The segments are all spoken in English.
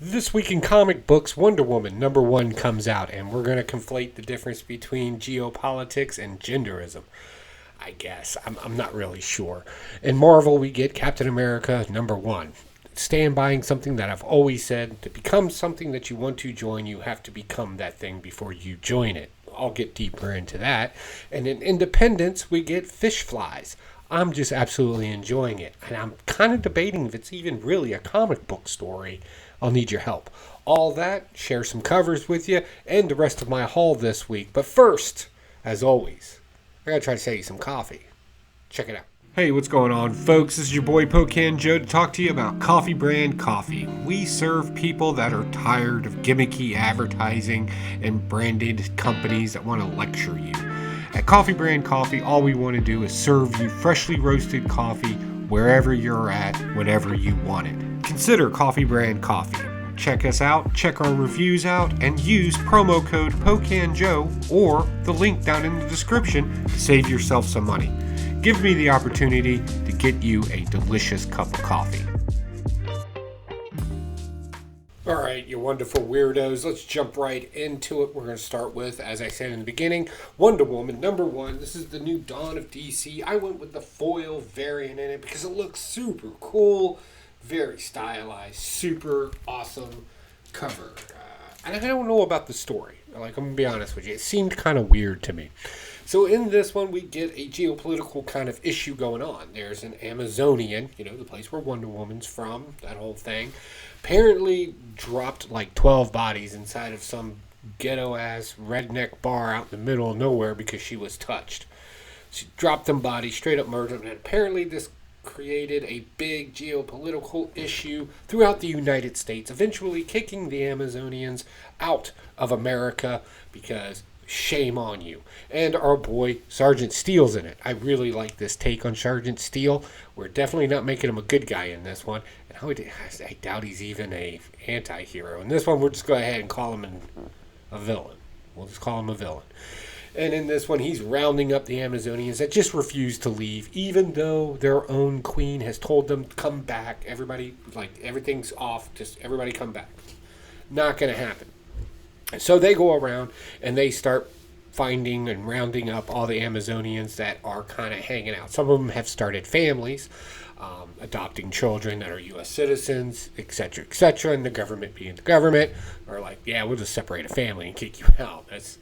This week in comic books, Wonder Woman #1 comes out, and we're going to conflate the difference between geopolitics and genderism. I guess. I'm not really sure. In Marvel, we get Captain America #1. Stand by something that I've always said. To become something that you want to join, you have to become that thing before you join it. I'll get deeper into that. And in Independence, we get Fish Flies. I'm just absolutely enjoying it. And I'm kind of debating if it's even really a comic book story. I'll need your help. All that, share some covers with you, and the rest of my haul this week. But first, as always, I gotta try to sell you some coffee. Check it out. Hey, what's going on, folks? This is your boy Pocan Joe to talk to you about Coffee Brand Coffee. We serve people that are tired of gimmicky advertising and branded companies that want to lecture you. At Coffee Brand Coffee, all we want to do is serve you freshly roasted coffee wherever you're at, whenever you want it. Consider Coffee Brand Coffee. Check us out, check our reviews out, and use promo code POCANJOE or the link down in the description to save yourself some money. Give me the opportunity to get you a delicious cup of coffee. Alright, you wonderful weirdos, let's jump right into it. We're going to start with, as I said in the beginning, Wonder Woman #1. This is the new dawn of DC. I went with the foil variant in it because it looks super cool, very stylized, super awesome cover. And I don't know about the story. I'm going to be honest with you. It seemed kind of weird to me. So in this one, we get a geopolitical kind of issue going on. There's an Amazonian, the place where Wonder Woman's from, that whole thing, apparently dropped like 12 bodies inside of some ghetto-ass redneck bar out in the middle of nowhere because she was touched. She dropped them bodies, straight up murdered them, and apparently this created a big geopolitical issue throughout the United States, eventually kicking the Amazonians out of America because shame on you. And our boy Sergeant Steele's in it. I really like this take on Sergeant Steele. We're definitely not making him a good guy in this one. And I doubt he's even a anti-hero. In this one, we'll just go ahead and call him a villain. We'll just call him a villain. And in this one, he's rounding up the Amazonians that just refuse to leave, even though their own queen has told them to come back. Everybody, everything's off. Just everybody come back. Not going to happen. So they go around and they start finding and rounding up all the Amazonians that are kind of hanging out. Some of them have started families, adopting children that are U.S. citizens, etc., etc., and the government being the government are like, yeah, we'll just separate a family and kick you out. That's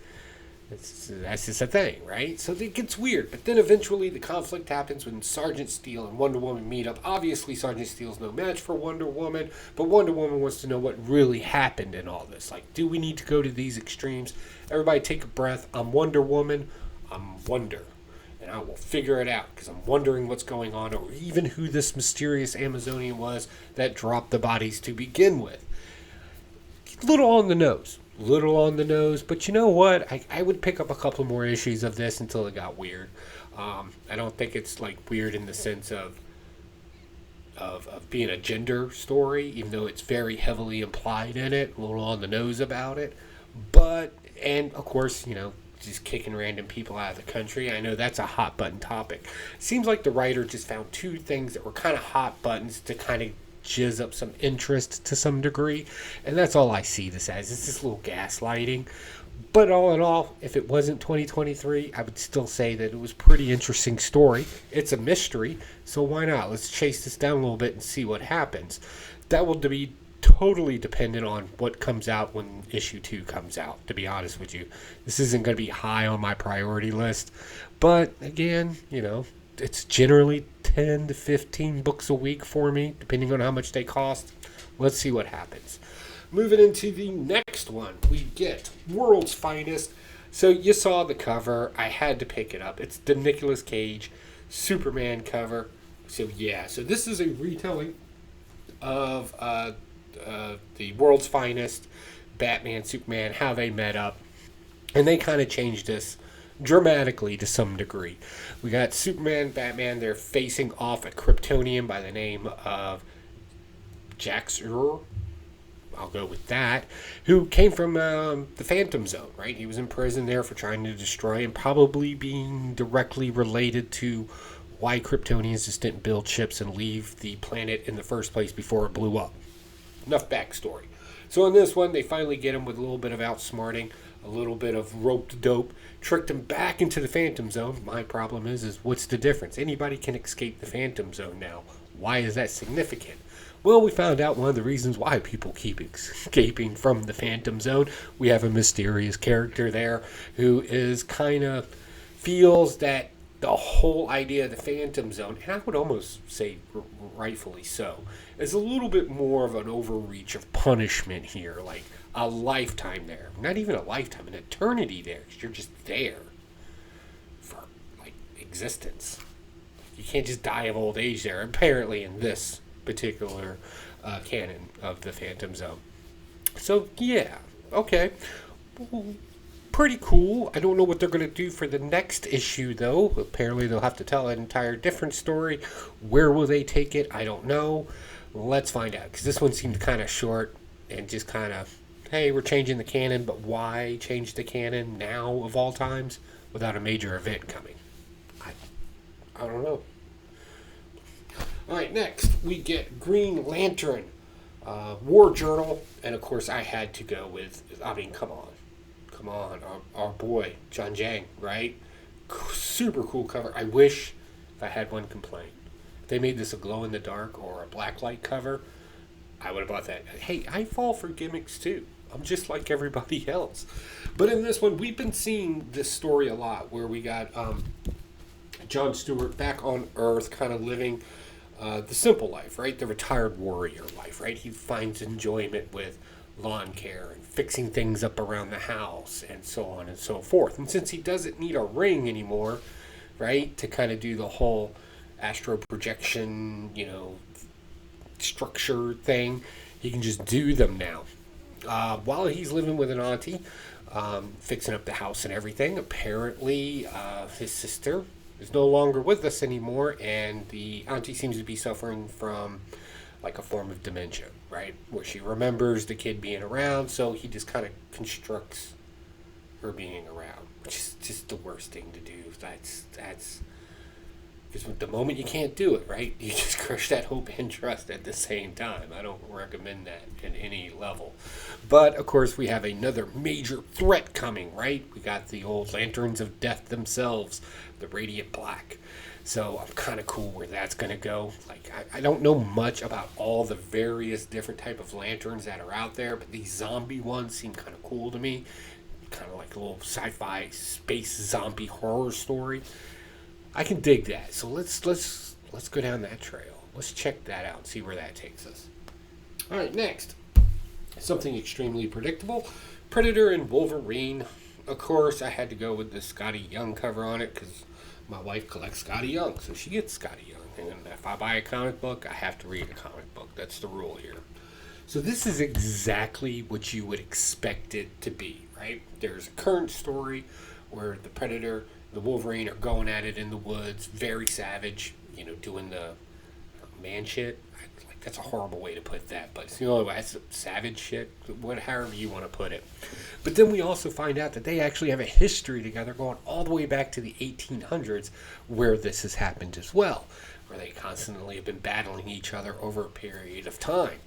just a thing, right? So it gets weird. But then eventually the conflict happens when Sergeant Steele and Wonder Woman meet up. Obviously, Sergeant Steele's no match for Wonder Woman, but Wonder Woman wants to know what really happened in all this. Do we need to go to these extremes? Everybody take a breath. I'm Wonder Woman. I'm Wonder. And I will figure it out because I'm wondering what's going on or even who this mysterious Amazonian was that dropped the bodies to begin with. Little on the nose, but you know what? I would pick up a couple more issues of this until it got weird. I don't think it's weird in the sense of being a gender story, even though it's very heavily implied in it, a little on the nose about it. And of course, just kicking random people out of the country. I know that's a hot button topic. It seems like the writer just found two things that were kind of hot buttons to kind of jizz up some interest to some degree, and that's all I see this as. It's this little gaslighting. But all in all, if it wasn't 2023, I would still say that it was a pretty interesting story. It's a mystery, so why not? Let's chase this down a little bit and see what happens. That will be totally dependent on what comes out when issue 2 comes out, to be honest with you. This isn't going to be high on my priority list, but again, it's generally 10 to 15 books a week for me, depending on how much they cost. Let's see what happens. Moving into the next one, we get World's Finest. So you saw the cover. I had to pick it up. It's the Nicolas Cage Superman cover. So yeah, so this is a retelling of the World's Finest, Batman, Superman, how they met up. And they kind of changed this dramatically to some degree. We got Superman, Batman, they're facing off a Kryptonian by the name of Jax-Ur. I'll go with that, who came from the Phantom Zone, right? He was in prison there for trying to destroy and probably being directly related to why Kryptonians just didn't build ships and leave the planet in the first place before it blew up. Enough backstory. So in this one, they finally get him with a little bit of outsmarting, a little bit of roped dope, tricked him back into the Phantom Zone. My problem is what's the difference? Anybody can escape the Phantom Zone now. Why is that significant? Well, we found out one of the reasons why people keep escaping from the Phantom Zone. We have a mysterious character there who is kind of feels that the whole idea of the Phantom Zone, and I would almost say rightfully so, is a little bit more of an overreach of punishment here, like a lifetime there. Not even a lifetime, an eternity there, because you're just there for, like, existence. You can't just die of old age there, apparently in this particular canon of the Phantom Zone. So, yeah, okay. Pretty cool. I don't know what they're going to do for the next issue, though. Apparently, they'll have to tell an entire different story. Where will they take it? I don't know. Let's find out, because this one seemed kind of short and just kind of, hey, we're changing the canon, but why change the canon now of all times without a major event coming? I don't know. All right, next we get Green Lantern, War Journal, and of course I had to go with, I mean, come on, our boy, John Jang, right? Super cool cover. I wish if I had one complaint. If they made this a glow-in-the-dark or a blacklight cover, I would have bought that. Hey, I fall for gimmicks too. I'm just like everybody else. But in this one, we've been seeing this story a lot where we got John Stewart back on Earth kind of living the simple life, right? The retired warrior life, right? He finds enjoyment with lawn care and fixing things up around the house and so on and so forth. And since he doesn't need a ring anymore, right, to kind of do the whole astro projection, structure thing, he can just do them now. While he's living with an auntie, fixing up the house and everything, apparently his sister is no longer with us anymore, and the auntie seems to be suffering from like a form of dementia, right? Where she remembers the kid being around, so he just kind of constructs her being around, which is just the worst thing to do. That's because the moment you can't do it, right, you just crush that hope and trust at the same time. I don't recommend that at any level. But, of course, we have another major threat coming, right? We got the old Lanterns of Death themselves, the Radiant Black. So I'm kind of cool where that's going to go. Like, I don't know much about all the various different type of lanterns that are out there, but these zombie ones seem kind of cool to me. Kind of like a little sci-fi space zombie horror story. I can dig that. So let's go down that trail. Let's check that out and see where that takes us. All right, next. Something extremely predictable. Predator and Wolverine. Of course, I had to go with the Scotty Young cover on it because my wife collects Scotty Young, so she gets Scotty Young. And if I buy a comic book, I have to read a comic book. That's the rule here. So this is exactly what you would expect it to be, right? There's a current story where the Predator, the Wolverine are going at it in the woods, very savage, doing the man shit. Like, that's a horrible way to put that, but it's the only way. That's savage shit, however you want to put it. But then we also find out that they actually have a history together going all the way back to the 1800s where this has happened as well, where they constantly have been battling each other over a period of time.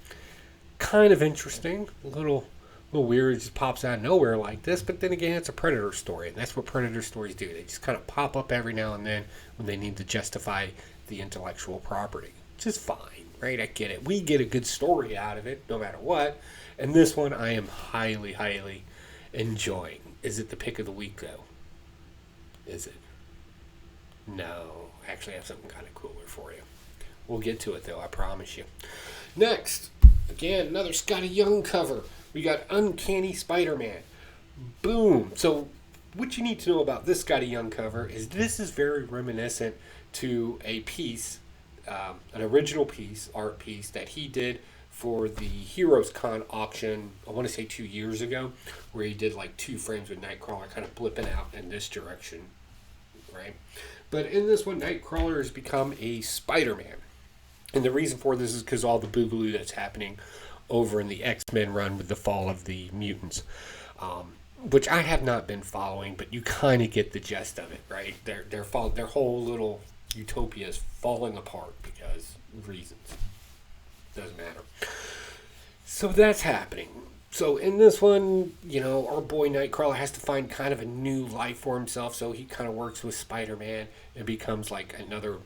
Kind of interesting, a little weird. It just pops out of nowhere like this, but then again, it's a Predator story, and that's what Predator stories do. They just kind of pop up every now and then when they need to justify the intellectual property, which is fine, right? I get it. We get a good story out of it, no matter what, and this one I am highly, highly enjoying. Is it the pick of the week, though? Is it? No. Actually, I have something kind of cooler for you. We'll get to it, though, I promise you. Next, again, another Scotty Young cover. We got Uncanny Spider-Man. Boom. So what you need to know about this Scotty Young cover is this is very reminiscent to a piece, an original piece, art piece, that he did for the Heroes Con auction, I want to say 2 years ago, where he did like 2 frames with Nightcrawler kind of blipping out in this direction, right? But in this one, Nightcrawler has become a Spider-Man. And the reason for this is because all the boogaloo that's happening over in the X-Men run with the fall of the mutants, which I have not been following, but you kind of get the gist of it, right? Their whole little utopia is falling apart because reasons. Doesn't matter. So that's happening. So in this one, our boy Nightcrawler has to find kind of a new life for himself. So he kind of works with Spider-Man and becomes like another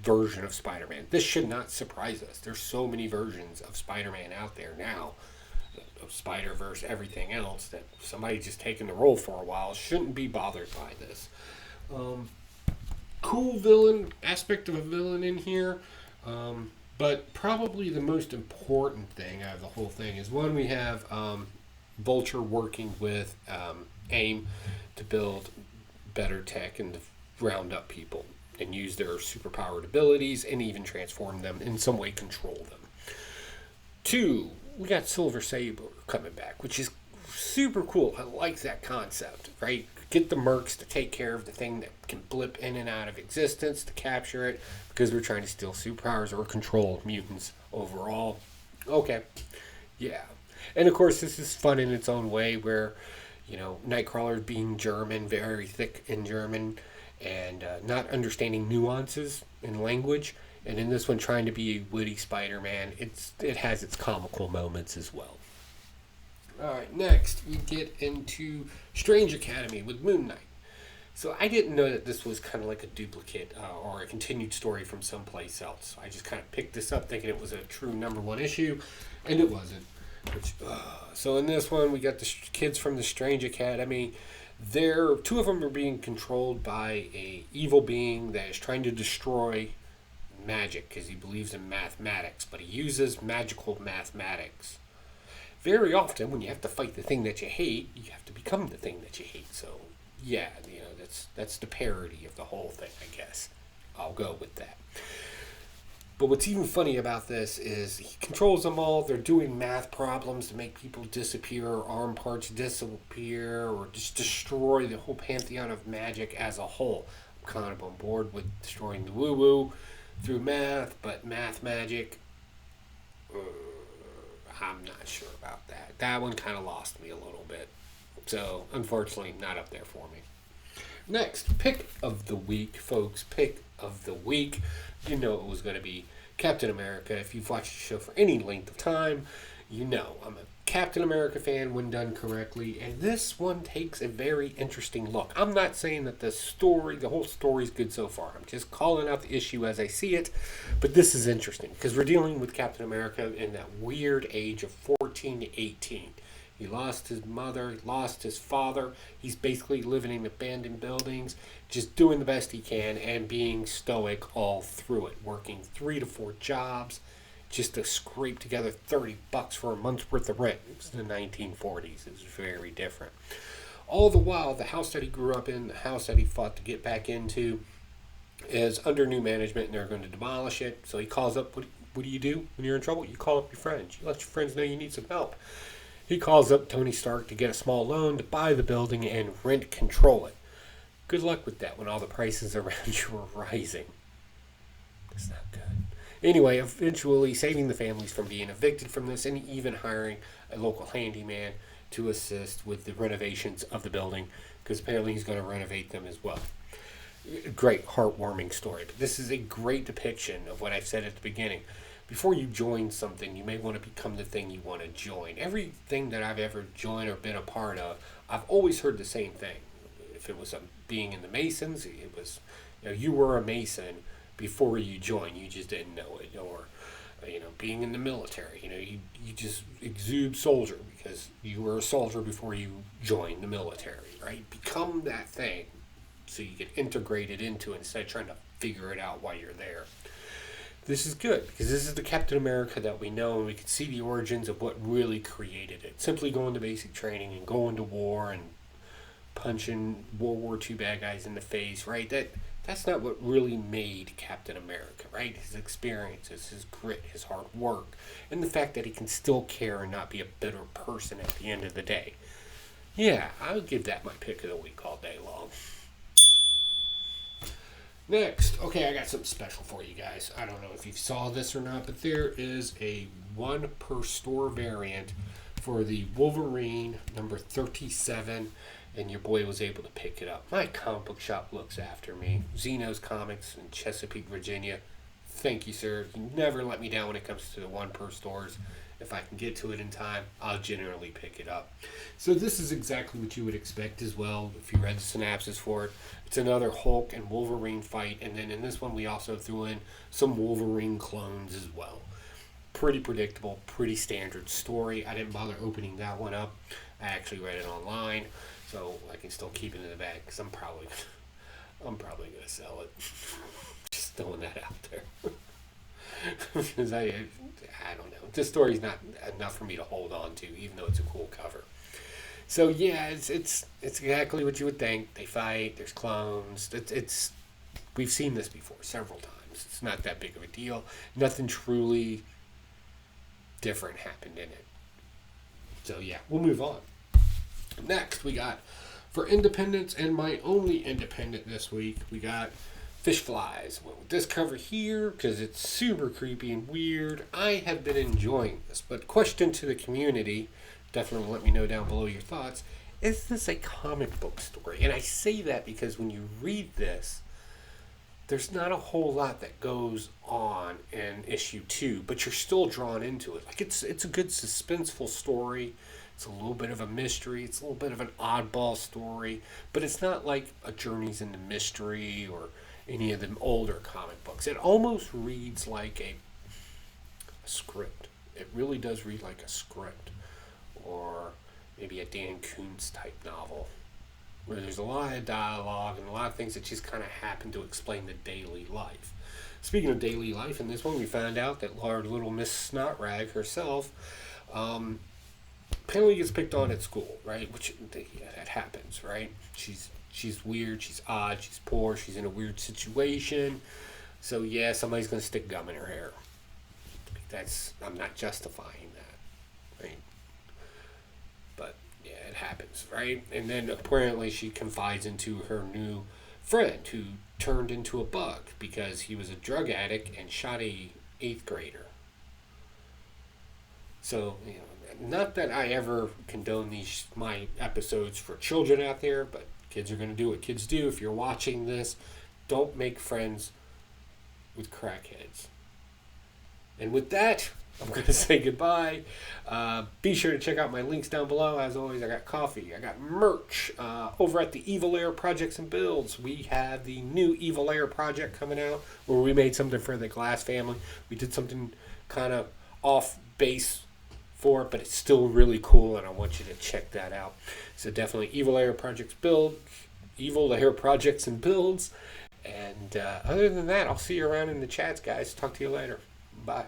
version of Spider-Man. This should not surprise us. There's so many versions of Spider-Man out there now, of Spider-Verse, everything else, that somebody just taking the role for a while shouldn't be bothered by this. Cool villain aspect of a villain in here. But probably the most important thing out of the whole thing is one, we have Vulture working with AIM to build better tech and to round up people and use their superpowered abilities and even transform them, in some way control them. Two, we got Silver Sable coming back, which is super cool. I like that concept, right? Get the mercs to take care of the thing that can blip in and out of existence, to capture it, because we're trying to steal superpowers or control mutants overall. Okay, yeah. And of course, this is fun in its own way, where, Nightcrawler being German, very thick in German, and not understanding nuances in language. And in this one, trying to be a witty Spider-Man, it has its comical moments as well. All right, next we get into Strange Academy with Moon Knight. So I didn't know that this was kind of like a duplicate or a continued story from someplace else. I just kind of picked this up thinking it was a true #1 issue, and it wasn't. So in this one, we got the kids from the Strange Academy. Two of them are being controlled by a evil being that is trying to destroy magic because he believes in mathematics, but he uses magical mathematics. Very often, when you have to fight the thing that you hate, you have to become the thing that you hate. So, yeah, that's the parody of the whole thing, I guess. I'll go with that. But what's even funny about this is he controls them all. They're doing math problems to make people disappear, or arm parts disappear, or just destroy the whole pantheon of magic as a whole. I'm kind of on board with destroying the woo-woo through math, but math magic, I'm not sure about that. That one kind of lost me a little bit. So, unfortunately, not up there for me. Next, pick of the week, folks. Pick of the week. You know it was going to be Captain America. If you've watched the show for any length of time, you know I'm a Captain America fan when done correctly. And this one takes a very interesting look. I'm not saying that the whole story is good so far. I'm just calling out the issue as I see it. But this is interesting because we're dealing with Captain America in that weird age of 14 to 18. He lost his mother, lost his father. He's basically living in abandoned buildings, just doing the best he can and being stoic all through it, working 3 to 4 jobs just to scrape together $30 for a month's worth of rent. It was the 1940s. It was very different. All the while, the house that he grew up in, the house that he fought to get back into, is under new management and they're going to demolish it. So he calls up, what do you do when you're in trouble? You call up your friends. You let your friends know you need some help. He calls up Tony Stark to get a small loan to buy the building and rent control it. Good luck with that when all the prices around you are rising. It's not good. Anyway, eventually saving the families from being evicted from this and even hiring a local handyman to assist with the renovations of the building because apparently he's going to renovate them as well. Great, heartwarming story. But this is a great depiction of what I've said at the beginning. Before you join something, you may want to become the thing you want to join. Everything that I've ever joined or been a part of, I've always heard the same thing. If it was being in the Masons, it was, you were a Mason before you joined. You just didn't know it. Or, being in the military, you just exude soldier because you were a soldier before you joined the military, right? Become that thing so you get integrated into it instead of trying to figure it out while you're there. This is good because this is the Captain America that we know, and we can see the origins of what really created it. Simply going to basic training and going to war and punching World War II bad guys in the face, right? That's not what really made Captain America, right? His experiences, his grit, his hard work, and the fact that he can still care and not be a bitter person at the end of the day. Yeah, I would give that my pick of the week all day long. Next, okay, I got something special for you guys. I don't know if you saw this or not, but there is a 1 per store variant for the Wolverine number 37, and your boy was able to pick it up. My comic book shop looks after me. Zeno's Comics in Chesapeake, Virginia. Thank you, sir. You never let me down when it comes to the 1 per stores, If I can get to it in time, I'll generally pick it up. So this is exactly what you would expect as well if you read the synopsis for it. It's another Hulk and Wolverine fight, and then in this one we also threw in some Wolverine clones as well. Pretty predictable, pretty standard story. I didn't bother opening that one up. I actually read it online, so I can still keep it in the bag because I'm probably gonna sell it. Just throwing that out there. Because I don't know. This story's not enough for me to hold on to, even though it's a cool cover. So yeah, it's exactly what you would think. They fight. There's clones. We've seen this before several times. It's not that big of a deal. Nothing truly different happened in it. So yeah, we'll move on. Next, we got for independents and my only independent this week, we got Fish Flies. Well, with this cover here, because it's super creepy and weird, I have been enjoying this. But question to the community, definitely let me know down below your thoughts. Is this a comic book story? And I say that because when you read this, there's not a whole lot that goes on in issue 2, but you're still drawn into it. Like it's a good suspenseful story. It's a little bit of a mystery. It's a little bit of an oddball story, but it's not like a Journeys into Mystery or any of the older comic books. It almost reads like a script. It really does read like a script, or maybe a Dan Koontz type novel, where there's a lot of dialogue and a lot of things that just kind of happen to explain the daily life. Speaking of daily life, in this one we found out that our little Miss Snotrag herself apparently gets picked on at school, right? Which that happens, right? She's weird, she's odd, she's poor, she's in a weird situation. So yeah, somebody's gonna stick gum in her hair. I'm not justifying that, right? But yeah, it happens, right? And then apparently she confides into her new friend who turned into a bug because he was a drug addict and shot a 8th grader. So, not that I ever condone my episodes for children out there, but kids are going to do what kids do. If you're watching this, don't make friends with crackheads. And with that, I'm going to say goodbye. Be sure to check out my links down below. As always, I got coffee. I got merch. Over at the Evil Lair Projects and Builds, we have the new Evil Lair project coming out where we made something for the Glass family. We did something kind of off base for it, but it's still really cool, and I want you to check that out. So definitely Evil Lair Projects and Builds. And other than that, I'll see you around in the chats, guys. Talk to you later. Bye.